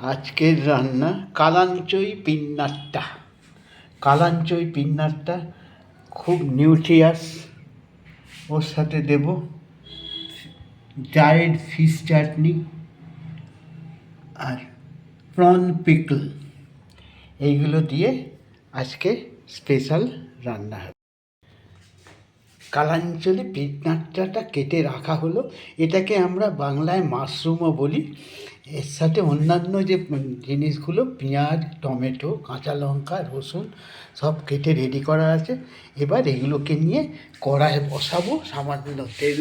আজকের রান্না কালাঞ্চই পিন্নাট্টা। কালাঞ্চই পিন্নাট্টা খুব নিউট্রিয়াস। ওর সাথে দেব ড্রাইড ফিশ চাটনি আর প্রন পিকল। এইগুলো দিয়ে আজকে স্পেশাল রান্না হবে। কালাঞ্চলি পিন্নাট্টাটা কেটে রাখা হলো। এটাকে আমরা বাংলায় মাশরুমও বলি। এর সাথে অন্যান্য যে জিনিসগুলো পেঁয়াজ, টমেটো, কাঁচা লঙ্কা, রসুন সব কেটে রেডি করা আছে। এবার এগুলোকে নিয়ে কড়াইয়ে বসাবো, সামান্য তেল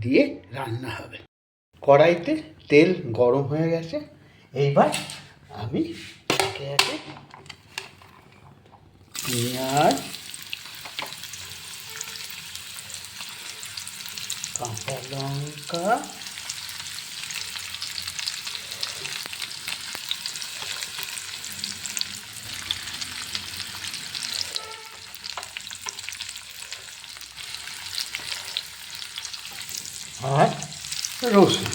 দিয়ে রান্না হবে। কড়াইতে তেল গরম হয়ে গেছে। এইবার আমি একে একে পেঁয়াজ, কাঁচা লঙ্কা, আর রসুন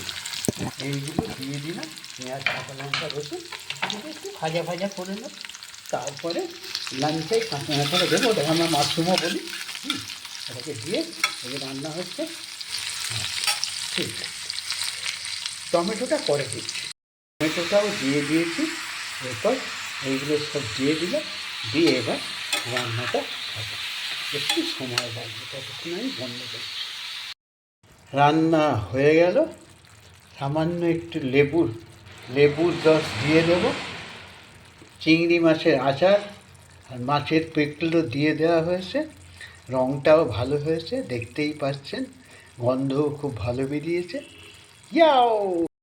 এইগুলো দিয়ে দিলাম। পেঁয়াজ, কাঁচা লঙ্কা, রসুন একটু ভাজা ভাজা করে নেব। তারপরে লাঞ্চে কাঁচা করে দেবো। ওটাকে আমরা মাশরুমও বলি। ওটাকে দিয়ে এগুলো রান্না হচ্ছে। ঠিক আছে, টমেটোটা পরে দিচ্ছি। টমেটোটাও দিয়ে দিয়েছি। এরপর এইগুলো সব দিয়ে দিলাম। দিয়ে এবার রান্নাটা হবে। একটু সময় লাগবে, ততক্ষণ আমি বন্ধ করছি। রান্না হয়ে গেল। সামান্য একটু লেবুর রস দিয়ে দেব। চিংড়ি মাছের আচার আর মাছের পিকলও দিয়ে দেওয়া হয়েছে। রঙটাও ভালো হয়েছে, দেখতেই পাচ্ছেন। গন্ধও খুব ভালো বেরিয়েছে। ইয়াও!